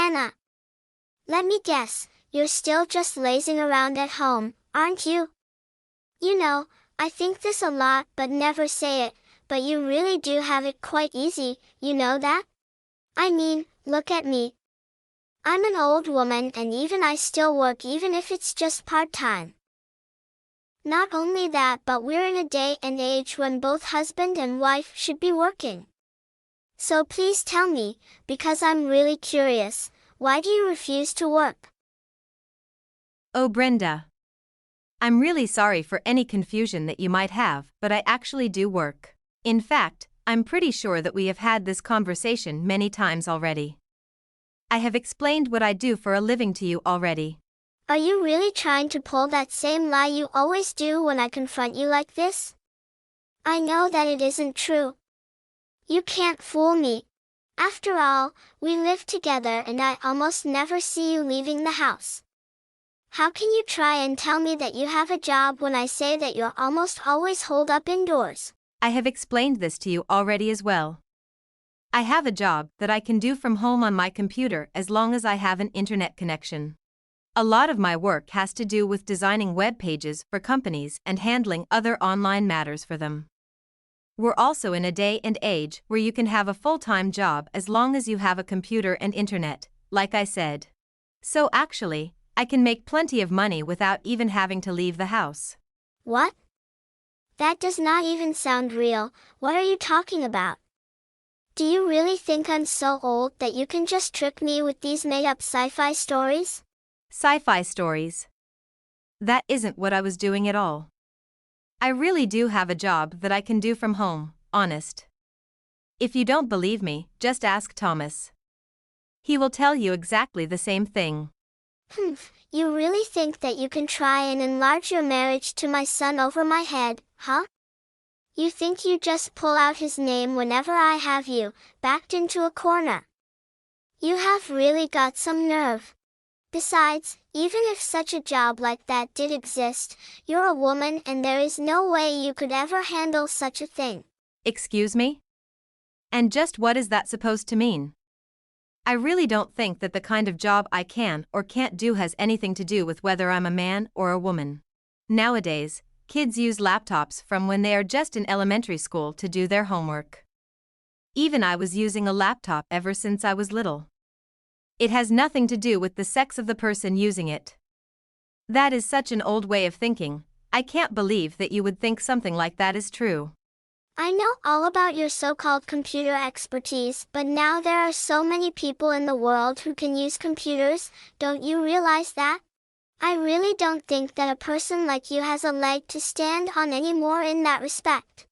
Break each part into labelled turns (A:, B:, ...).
A: Hannah. Let me guess, you're still just lazing around at home, aren't you? You know, I think this a lot but never say it, but you really do have it quite easy, you know that? I mean, look at me. I'm an old woman and even I still work even if it's just part-time. Not only that, but we're in a day and age when both husband and wife should be working. So please tell me, because I'm really curious, why do you refuse to work?
B: Oh, Brenda. I'm really sorry for any confusion that you might have, but I actually do work. In fact, I'm pretty sure that we have had this conversation many times already. I have explained what I do for a living to you already.
A: Are you really trying to pull that same lie you always do when I confront you like this? I know that it isn't true. You can't fool me. After all, we live together and I almost never see you leaving the house. How can you try and tell me that you have a job when I say that you're almost always holed up indoors?
B: I have explained this to you already as well. I have a job that I can do from home on my computer as long as I have an internet connection. A lot of my work has to do with designing web pages for companies and handling other online matters for them. We're also in a day and age where you can have a full-time job as long as you have a computer and internet, like I said. So actually, I can make plenty of money without even having to leave the house.
A: What? That does not even sound real. What are you talking about? Do you really think I'm so old that you can just trick me with these made-up sci-fi stories?
B: Sci-fi stories. That isn't what I was doing at all. I really do have a job that I can do from home, honest. If you don't believe me, just ask Thomas. He will tell you exactly the same thing.
A: You really think that you can try and enlarge your marriage to my son over my head, huh? You think you just pull out his name whenever I have you backed into a corner. You have really got some nerve. Besides, even if such a job like that did exist, you're a woman and there is no way you could ever handle such a thing.
B: Excuse me? And just what is that supposed to mean? I really don't think that the kind of job I can or can't do has anything to do with whether I'm a man or a woman. Nowadays, kids use laptops from when they are just in elementary school to do their homework. Even I was using a laptop ever since I was little. It has nothing to do with the sex of the person using it. That is such an old way of thinking. I can't believe that you would think something like that is true.
A: I know all about your so-called computer expertise, but now there are so many people in the world who can use computers, don't you realize that? I really don't think that a person like you has a leg to stand on anymore in that respect.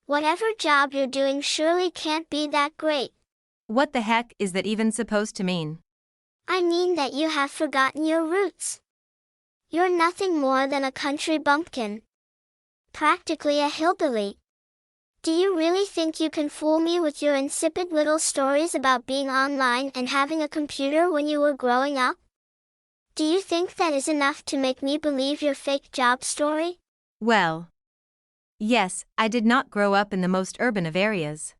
A: Whatever job you're doing surely can't be that great.
B: What the heck is that even supposed to mean?
A: I mean that you have forgotten your roots. You're nothing more than a country bumpkin. Practically a hillbilly. Do you really think you can fool me with your insipid little stories about being online and having a computer when you were growing up? Do you think that is enough to make me believe your fake job story?
B: Well, yes, I did not grow up in the most urban of areas.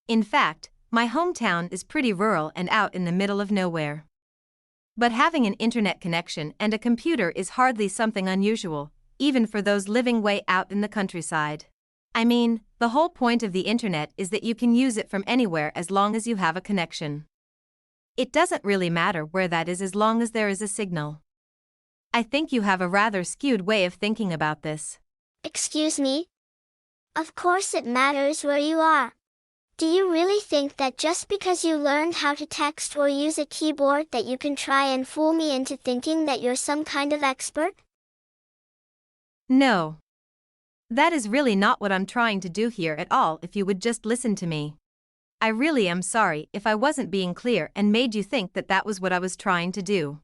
B: In fact, my hometown is pretty rural and out in the middle of nowhere. But having an internet connection and a computer is hardly something unusual, even for those living way out in the countryside. I mean, the whole point of the internet is that you can use it from anywhere as long as you have a connection. It doesn't really matter where that is as long as there is a signal. I think you have a rather skewed way of thinking about this.
A: Excuse me? Of course it matters where you are. Do you really think that just because you learned how to text or use a keyboard that you can try and fool me into thinking that you're some kind of expert?
B: No. That is really not what I'm trying to do here at all if you would just listen to me. I really am sorry if I wasn't being clear and made you think that that was what I was trying to do.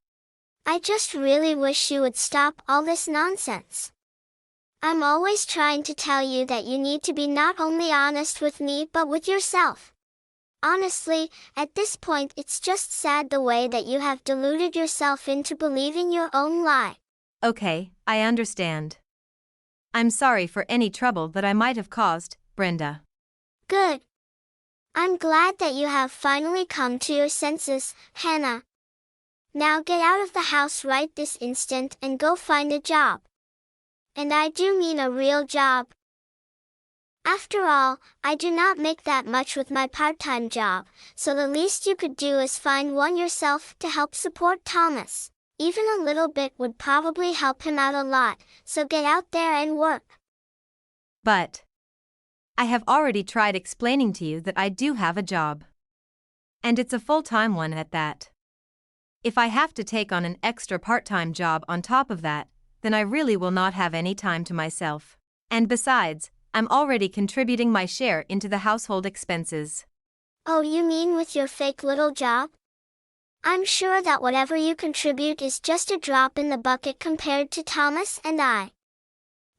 A: I just really wish you would stop all this nonsense. I'm always trying to tell you that you need to be not only honest with me but with yourself. Honestly, at this point it's just sad the way that you have deluded yourself into believing your own lie.
B: Okay, I understand. I'm sorry for any trouble that I might have caused, Brenda.
A: Good. I'm glad that you have finally come to your senses, Hannah. Now get out of the house right this instant and go find a job. And I do mean a real job. After all, I do not make that much with my part-time job, so the least you could do is find one yourself to help support Thomas. Even a little bit would probably help him out a lot, so get out there and work.
B: But I have already tried explaining to you that I do have a job. And it's a full-time one at that. If I have to take on an extra part-time job on top of that, then I really will not have any time to myself. And besides, I'm already contributing my share into the household expenses.
A: Oh, you mean with your fake little job? I'm sure that whatever you contribute is just a drop in the bucket compared to Thomas and I.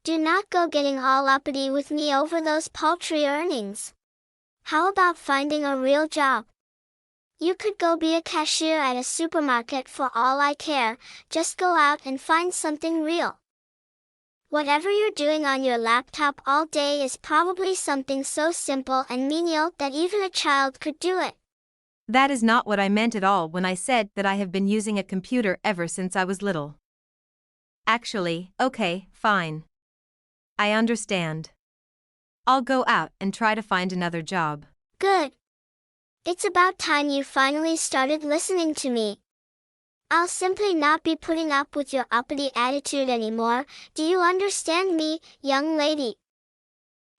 A: Do not go getting all uppity with me over those paltry earnings. How about finding a real job? You could go be a cashier at a supermarket for all I care, just go out and find something real. Whatever you're doing on your laptop all day is probably something so simple and menial that even a child could do it.
B: That is not what I meant at all when I said that I have been using a computer ever since I was little. Actually, okay, fine. I understand. I'll go out and try to find another job.
A: Good. It's about time you finally started listening to me. I'll simply not be putting up with your uppity attitude anymore, do you understand me, young lady?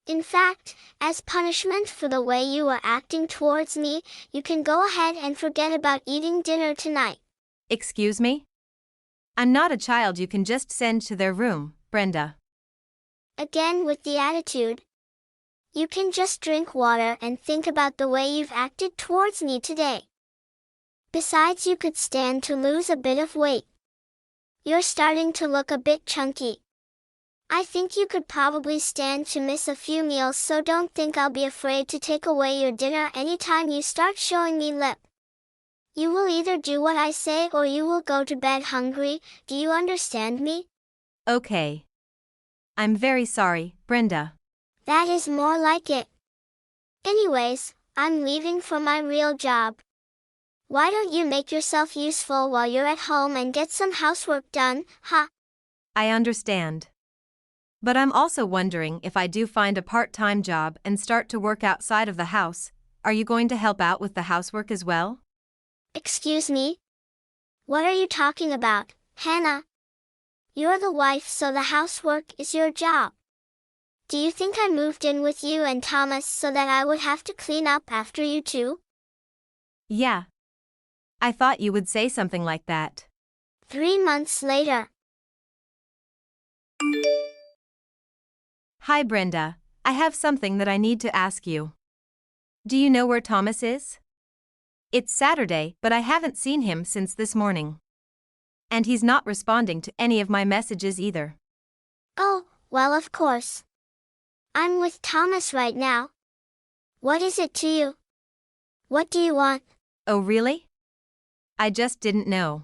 A: In fact, as punishment for the way you were acting towards me, you can go ahead and forget about eating dinner tonight.
B: Excuse me? I'm not a child you can just send to their room, Brenda.
A: Again with the attitude. You can just drink water and think about the way you've acted towards me today. Besides, you could stand to lose a bit of weight. You're starting to look a bit chunky. I think you could probably stand to miss a few meals, so don't think I'll be afraid to take away your dinner anytime you start showing me lip. You will either do what I say or you will go to bed hungry, do you understand me?
B: Okay. I'm very sorry, Brenda.
A: That is more like it. Anyways, I'm leaving for my real job. Why don't you make yourself useful while you're at home and get some housework done, huh?
B: I understand. But I'm also wondering, if I do find a part-time job and start to work outside of the house, are you going to help out with the housework as well?
A: Excuse me? What are you talking about, Hannah? You're the wife, so the housework is your job. Do you think I moved in with you and Thomas so that I would have to clean up after you too?
B: Yeah. I thought you would say something like that.
A: 3 months later.
B: Hi, Brenda. I have something that I need to ask you. Do you know where Thomas is? It's Saturday, but I haven't seen him since this morning. And he's not responding to any of my messages either.
A: Oh, well, of course. I'm with Thomas right now. What is it to you? What do you want?
B: Oh, really? I just didn't know.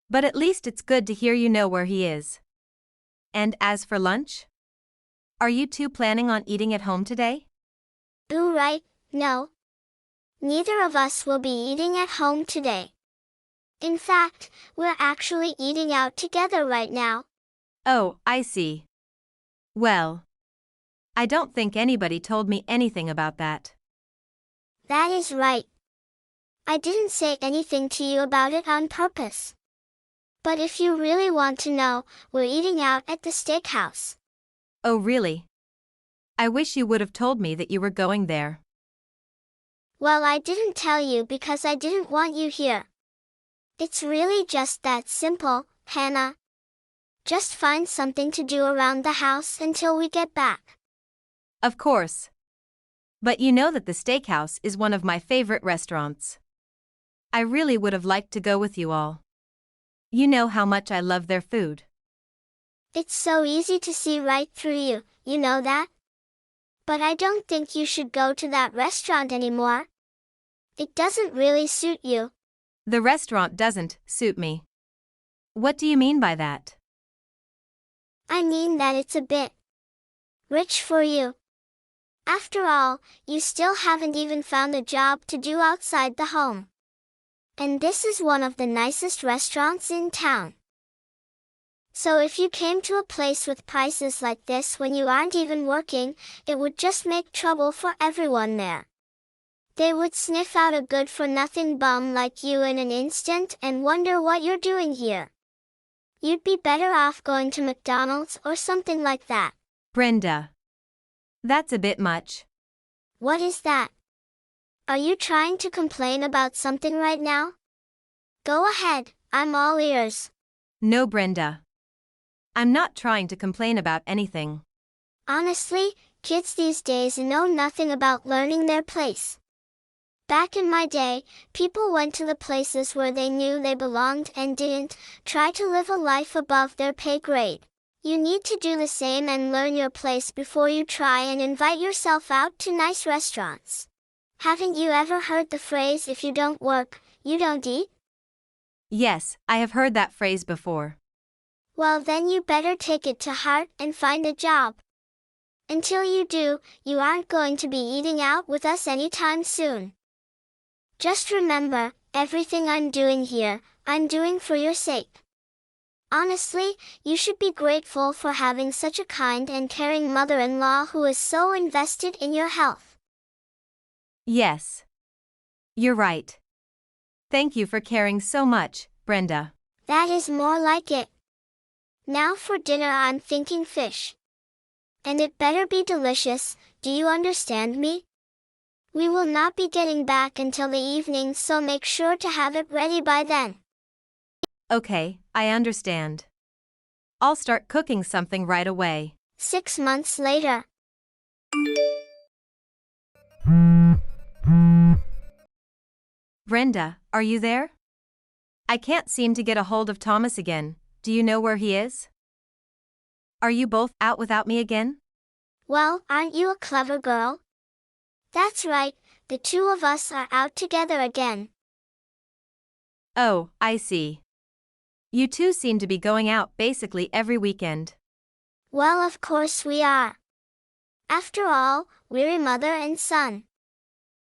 B: But at least it's good to hear you know where he is. And as for lunch? Are you two planning on eating at home today?
A: Boo, right, no. Neither of us will be eating at home today. In fact, we're actually eating out together right now.
B: Oh, I see. Well, I don't think anybody told me anything about that.
A: That is right. I didn't say anything to you about it on purpose. But if you really want to know, we're eating out at the steakhouse.
B: Oh, really? I wish you would have told me that you were going there.
A: Well, I didn't tell you because I didn't want you here. It's really just that simple, Hannah. Just find something to do around the house until we get back.
B: Of course. But you know that the steakhouse is one of my favorite restaurants. I really would have liked to go with you all. You know how much I love their food.
A: It's so easy to see right through you, you know that? But I don't think you should go to that restaurant anymore. It doesn't really suit you.
B: The restaurant doesn't suit me. What do you mean by that?
A: I mean that it's a bit rich for you. After all, you still haven't even found a job to do outside the home. And this is one of the nicest restaurants in town. So if you came to a place with prices like this when you aren't even working, it would just make trouble for everyone there. They would sniff out a good-for-nothing bum like you in an instant and wonder what you're doing here. You'd be better off going to McDonald's or something like that.
B: Brenda. That's a bit much.
A: What is that? Are you trying to complain about something right now? Go ahead, I'm all ears.
B: No, Brenda. I'm not trying to complain about anything.
A: Honestly, kids these days know nothing about learning their place. Back in my day, people went to the places where they knew they belonged and didn't try to live a life above their pay grade. You need to do the same and learn your place before you try and invite yourself out to nice restaurants. Haven't you ever heard the phrase, if you don't work, you don't eat?
B: Yes, I have heard that phrase before.
A: Well, then you better take it to heart and find a job. Until you do, you aren't going to be eating out with us anytime soon. Just remember, everything I'm doing here, I'm doing for your sake. Honestly, you should be grateful for having such a kind and caring mother-in-law who is so invested in your health.
B: Yes. You're right. Thank you for caring so much, Brenda.
A: That is more like it. Now for dinner I'm thinking fish. And it better be delicious, do you understand me? We will not be getting back until the evening, so make sure to have it ready by then.
B: Okay, I understand. I'll start cooking something right away.
A: 6 months later.
B: Brenda, are you there? I can't seem to get a hold of Thomas again. Do you know where he is? Are you both out without me again?
A: Well, aren't you a clever girl? That's right, the two of us are out together again.
B: Oh, I see. You two seem to be going out basically every weekend.
A: Well, of course we are. After all, we're a mother and son.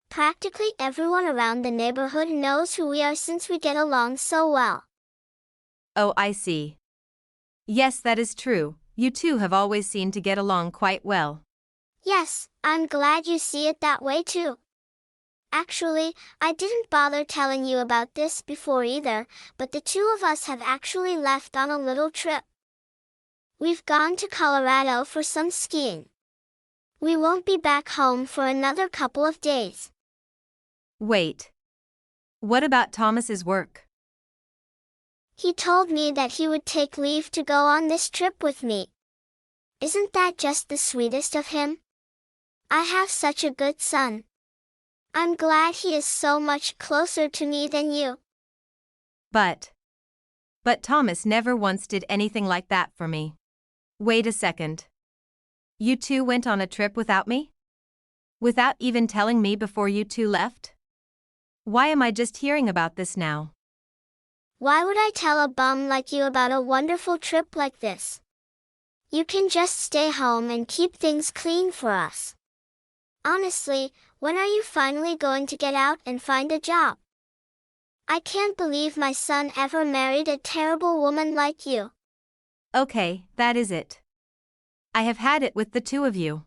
A: Practically everyone around the neighborhood knows who we are since we get along so well.
B: Oh, I see. Yes, that is true. You two have always seemed to get along quite well.
A: Yes, I'm glad you see it that way too. Actually, I didn't bother telling you about this before either, but the two of us have actually left on a little trip. We've gone to Colorado for some skiing. We won't be back home for another couple of days.
B: Wait. What about Thomas's work?
A: He told me that he would take leave to go on this trip with me. Isn't that just the sweetest of him? I have such a good son. I'm glad he is so much closer to me than you.
B: But Thomas never once did anything like that for me. Wait a second. You two went on a trip without me? Without even telling me before you two left? Why am I just hearing about this now?
A: Why would I tell a bum like you about a wonderful trip like this? You can just stay home and keep things clean for us. Honestly, when are you finally going to get out and find a job? I can't believe my son ever married a terrible woman like you.
B: Okay, that is it. I have had it with the two of you.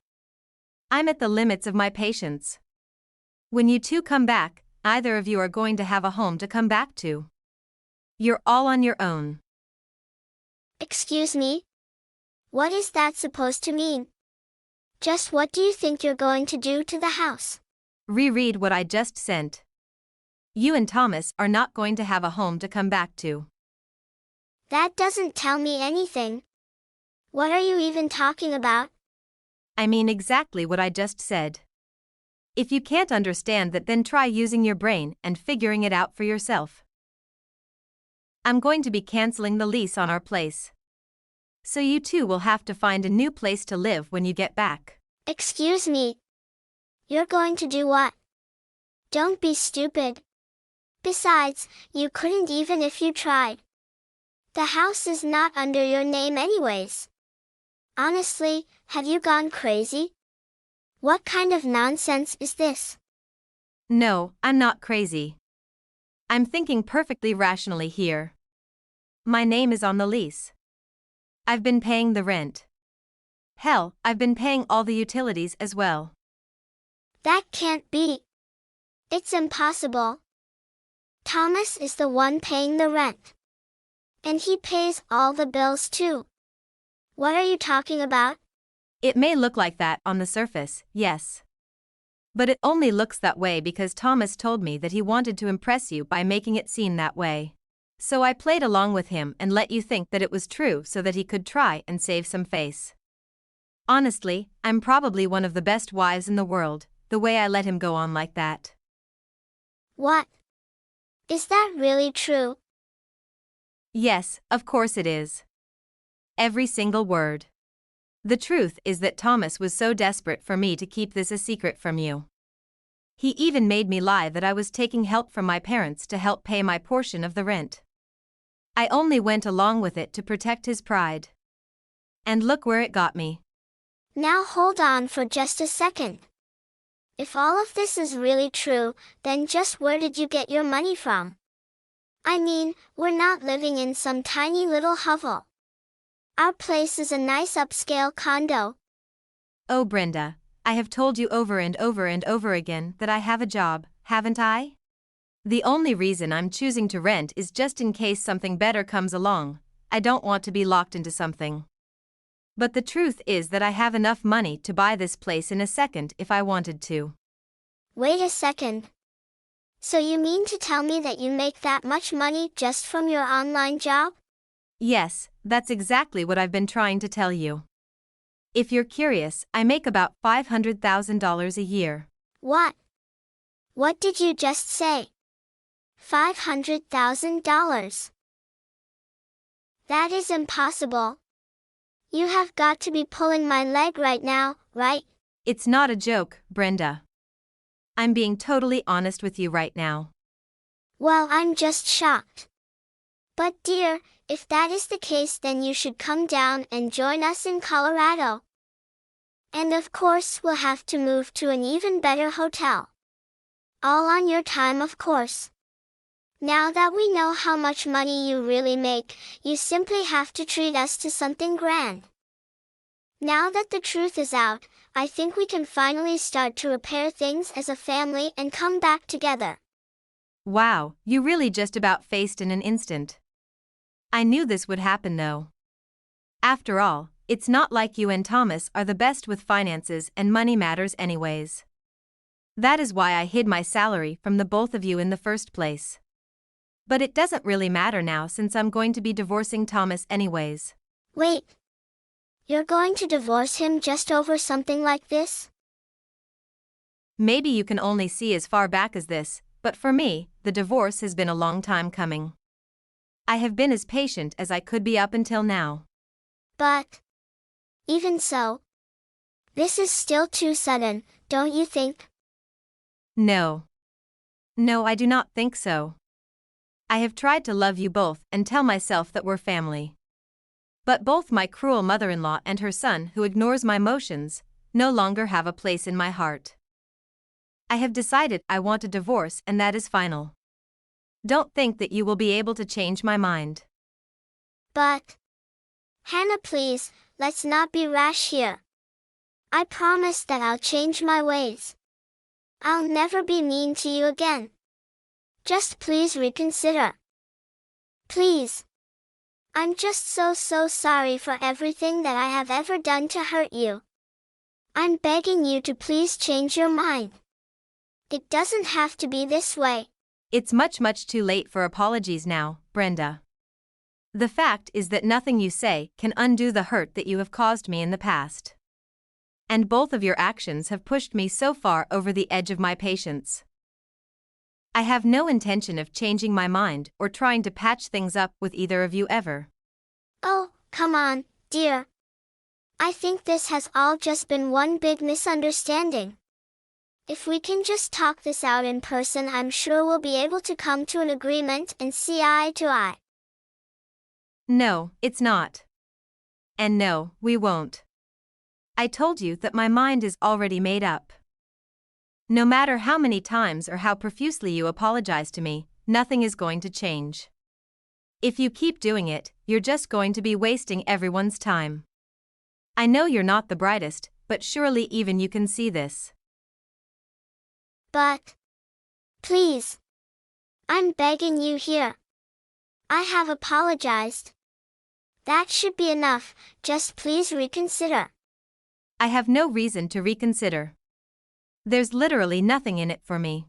B: I'm at the limits of my patience. When you two come back, either of you are going to have a home to come back to. You're all on your own.
A: Excuse me? What is that supposed to mean? Just what do you think you're going to do to the house?
B: Reread what I just sent. You and Thomas are not going to have a home to come back to.
A: That doesn't tell me anything. What are you even talking about?
B: I mean exactly what I just said. If you can't understand that, then try using your brain and figuring it out for yourself. I'm going to be canceling the lease on our place. So you two will have to find a new place to live when you get back.
A: Excuse me. You're going to do what? Don't be stupid. Besides, you couldn't even if you tried. The house is not under your name anyways. Honestly, have you gone crazy? What kind of nonsense is this?
B: No, I'm not crazy. I'm thinking perfectly rationally here. My name is on the lease. I've been paying the rent. Hell, I've been paying all the utilities as well.
A: That can't be. It's impossible. Thomas is the one paying the rent. And he pays all the bills too. What are you talking about?
B: It may look like that on the surface, yes. But it only looks that way because Thomas told me that he wanted to impress you by making it seem that way. So I played along with him and let you think that it was true so that he could try and save some face. Honestly, I'm probably one of the best wives in the world, the way I let him go on like that.
A: What? Is that really true?
B: Yes, of course it is. Every single word. The truth is that Thomas was so desperate for me to keep this a secret from you. He even made me lie that I was taking help from my parents to help pay my portion of the rent. I only went along with it to protect his pride. And look where it got me.
A: Now hold on for just a second. If all of this is really true, then just where did you get your money from? I mean, we're not living in some tiny little hovel. Our place is a nice upscale condo.
B: Oh, Brenda, I have told you over and over and over again that I have a job, haven't I? The only reason I'm choosing to rent is just in case something better comes along. I don't want to be locked into something. But the truth is that I have enough money to buy this place in a second if I wanted to.
A: Wait a second. So you mean to tell me that you make that much money just from your online job?
B: Yes, that's exactly what I've been trying to tell you. If you're curious, I make about $500,000 a year.
A: What? What did you just say? $500,000. That is impossible. You have got to be pulling my leg right now, right?
B: It's not a joke, Brenda. I'm being totally honest with you right now.
A: Well, I'm just shocked. But dear, if that is the case, then you should come down and join us in Colorado. And of course, we'll have to move to an even better hotel. All on your time, of course. Now that we know how much money you really make, you simply have to treat us to something grand. Now that the truth is out, I think we can finally start to repair things as a family and come back together.
B: Wow, you really just about faced in an instant. I knew this would happen though. After all, it's not like you and Thomas are the best with finances and money matters anyways. That is why I hid my salary from the both of you in the first place. But it doesn't really matter now since I'm going to be divorcing Thomas anyways.
A: Wait. You're going to divorce him just over something like this?
B: Maybe you can only see as far back as this, but for me, the divorce has been a long time coming. I have been as patient as I could be up until now.
A: But even so, this is still too sudden, don't you think?
B: No. No, I do not think so. I have tried to love you both and tell myself that we're family. But both my cruel mother-in-law and her son, who ignores my emotions, no longer have a place in my heart. I have decided I want a divorce and that is final. Don't think that you will be able to change my mind.
A: But Hannah, please, let's not be rash here. I promise that I'll change my ways. I'll never be mean to you again. Just please reconsider. Please. I'm just so sorry for everything that I have ever done to hurt you. I'm begging you to please change your mind. It doesn't have to be this way.
B: It's much too late for apologies now, Brenda. The fact is that nothing you say can undo the hurt that you have caused me in the past. And both of your actions have pushed me so far over the edge of my patience. I have no intention of changing my mind or trying to patch things up with either of you ever.
A: Oh, come on, dear. I think this has all just been one big misunderstanding. If we can just talk this out in person, I'm sure we'll be able to come to an agreement and see eye to eye.
B: No, it's not. And no, we won't. I told you that my mind is already made up. No matter how many times or how profusely you apologize to me, nothing is going to change. If you keep doing it, you're just going to be wasting everyone's time. I know you're not the brightest, but surely even you can see this.
A: But, please, I'm begging you here. I have apologized. That should be enough, just please reconsider.
B: I have no reason to reconsider. There's literally nothing in it for me.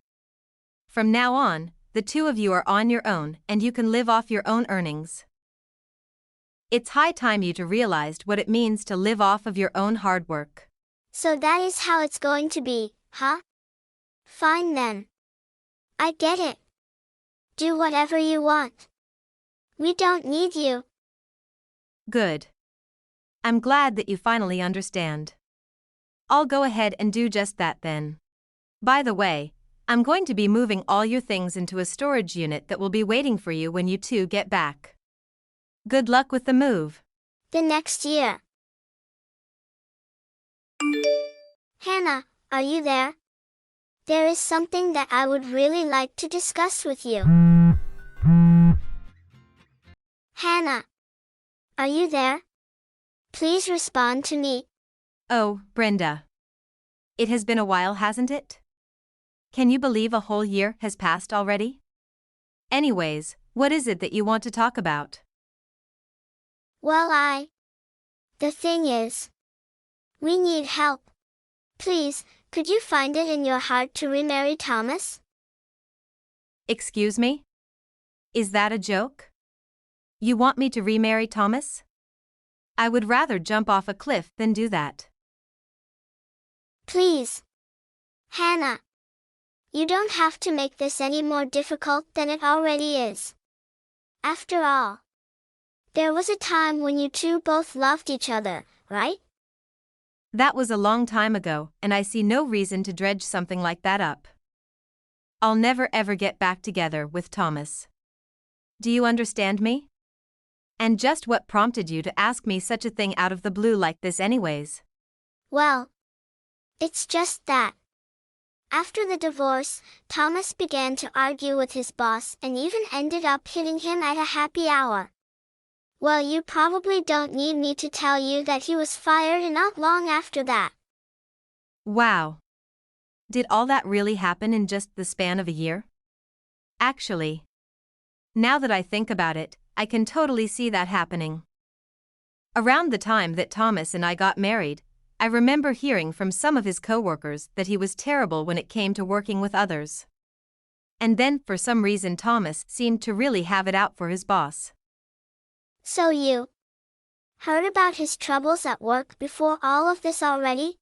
B: From now on, the two of you are on your own and you can live off your own earnings. It's high time you to realized what it means to live off of your own hard work.
A: So that is how it's going to be, huh? Fine then. I get it. Do whatever you want. We don't need you.
B: Good. I'm glad that you finally understand. I'll go ahead and do just that then. By the way, I'm going to be moving all your things into a storage unit that will be waiting for you when you two get back. Good luck with the move.
A: The next year. Hannah, are you there? There is something that I would really like to discuss with you. Hannah, are you there? Please respond to me.
B: Oh, Brenda. It has been a while, hasn't it? Can you believe a whole year has passed already? Anyways, what is it that you want to talk about?
A: Well, The thing is, we need help. Please, could you find it in your heart to remarry Thomas?
B: Excuse me? Is that a joke? You want me to remarry Thomas? I would rather jump off a cliff than do that.
A: Please. Hannah. You don't have to make this any more difficult than it already is. After all, there was a time when you two both loved each other, right?
B: That was a long time ago, and I see no reason to dredge something like that up. I'll never ever get back together with Thomas. Do you understand me? And just what prompted you to ask me such a thing out of the blue like this anyways?
A: Well, it's just that. After the divorce, Thomas began to argue with his boss and even ended up hitting him at a happy hour. Well, you probably don't need me to tell you that he was fired not long after that.
B: Wow. Did all that really happen in just the span of a year? Actually, now that I think about it, I can totally see that happening. Around the time that Thomas and I got married, I remember hearing from some of his coworkers that he was terrible when it came to working with others. And then, for some reason, Thomas seemed to really have it out for his boss.
A: So you heard about his troubles at work before all of this already?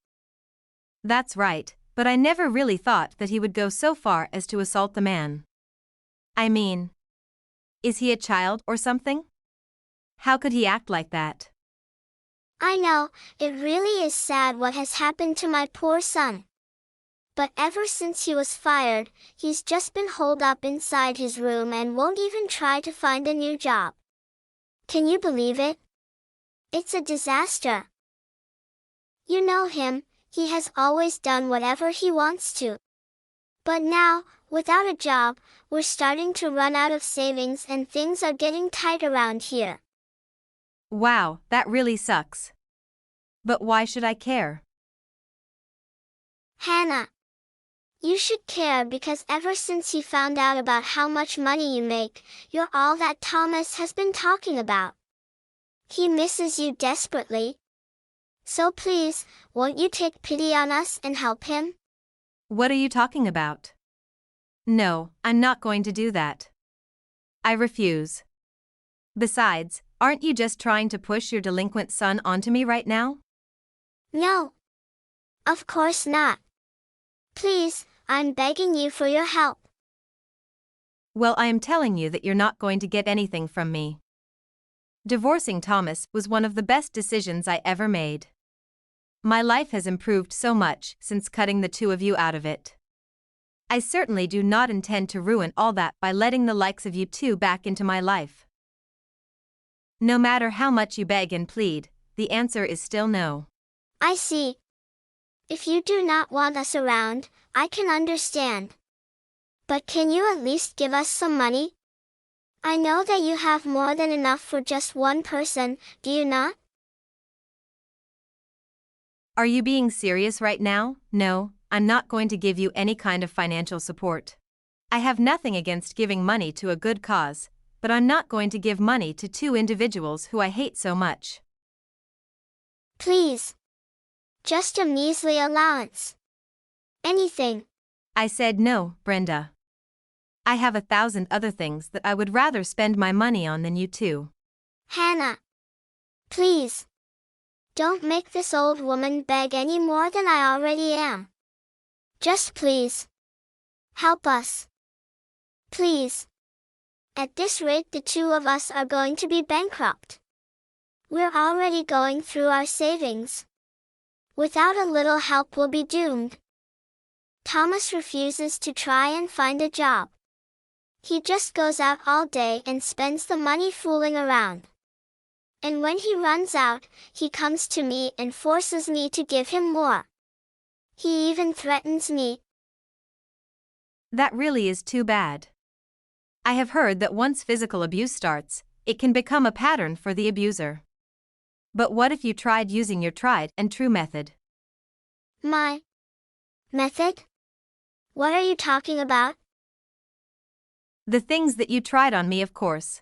B: That's right, but I never really thought that he would go so far as to assault the man. I mean, is he a child or something? How could he act like that?
A: I know, it really is sad what has happened to my poor son. But ever since he was fired, he's just been holed up inside his room and won't even try to find a new job. Can you believe it? It's a disaster. You know him, he has always done whatever he wants to. But now, without a job, we're starting to run out of savings and things are getting tight around here.
B: Wow, that really sucks. But why should I care?
A: Hannah, you should care because ever since he found out about how much money you make, you're all that Thomas has been talking about. He misses you desperately. So please, won't you take pity on us and help him?
B: What are you talking about? No, I'm not going to do that. I refuse. Besides, aren't you just trying to push your delinquent son onto me right now?
A: No. Of course not. Please, I'm begging you for your help.
B: Well, I am telling you that you're not going to get anything from me. Divorcing Thomas was one of the best decisions I ever made. My life has improved so much since cutting the two of you out of it. I certainly do not intend to ruin all that by letting the likes of you two back into my life. No matter how much you beg and plead, the answer is still no.
A: I see. If you do not want us around, I can understand. But can you at least give us some money? I know that you have more than enough for just one person, do you not?
B: Are you being serious right now? No, I'm not going to give you any kind of financial support. I have nothing against giving money to a good cause, but I'm not going to give money to two individuals who I hate so much.
A: Please. Just a measly allowance. Anything.
B: I said no, Brenda. I have 1,000 other things that I would rather spend my money on than you two.
A: Hannah. Please. Don't make this old woman beg any more than I already am. Just please. Help us. Please. At this rate, the two of us are going to be bankrupt. We're already going through our savings. Without a little help, we'll be doomed. Thomas refuses to try and find a job. He just goes out all day and spends the money fooling around. And when he runs out, he comes to me and forces me to give him more. He even threatens me.
B: That really is too bad. I have heard that once physical abuse starts, it can become a pattern for the abuser. But what if you tried using your tried and true method?
A: My method? What are you talking about?
B: The things that you tried on me, of course.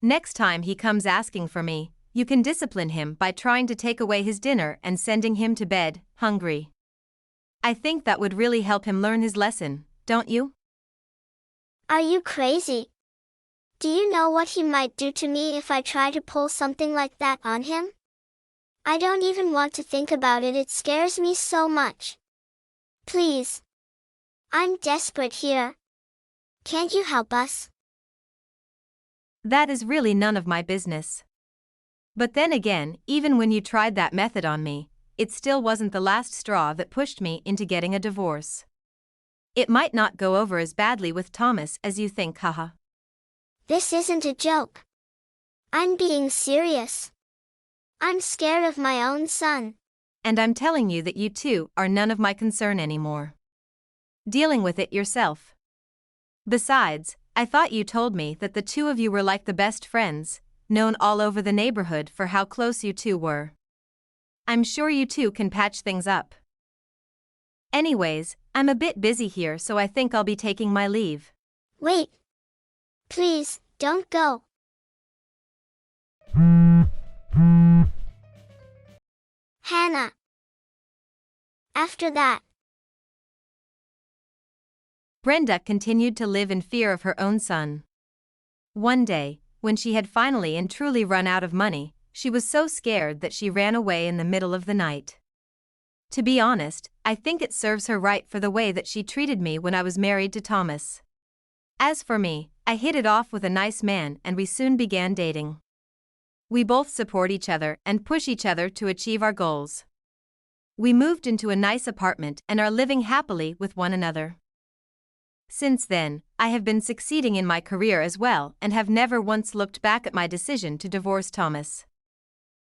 B: Next time he comes asking for me, you can discipline him by trying to take away his dinner and sending him to bed, hungry. I think that would really help him learn his lesson, don't you?
A: Are you crazy? Do you know what he might do to me if I try to pull something like that on him? I don't even want to think about it, it scares me so much. Please. I'm desperate here. Can't you help us?
B: That is really none of my business. But then again, even when you tried that method on me, it still wasn't the last straw that pushed me into getting a divorce. It might not go over as badly with Thomas as you think, haha.
A: This isn't a joke. I'm being serious. I'm scared of my own son.
B: And I'm telling you that you two are none of my concern anymore. Dealing with it yourself. Besides, I thought you told me that the two of you were like the best friends, known all over the neighborhood for how close you two were. I'm sure you two can patch things up. Anyways, I'm a bit busy here, so I think I'll be taking my leave.
A: Wait. Please, don't go. Hannah. After that,
B: Brenda continued to live in fear of her own son. One day, when she had finally and truly run out of money, she was so scared that she ran away in the middle of the night. To be honest, I think it serves her right for the way that she treated me when I was married to Thomas. As for me, I hit it off with a nice man and we soon began dating. We both support each other and push each other to achieve our goals. We moved into a nice apartment and are living happily with one another. Since then, I have been succeeding in my career as well and have never once looked back at my decision to divorce Thomas.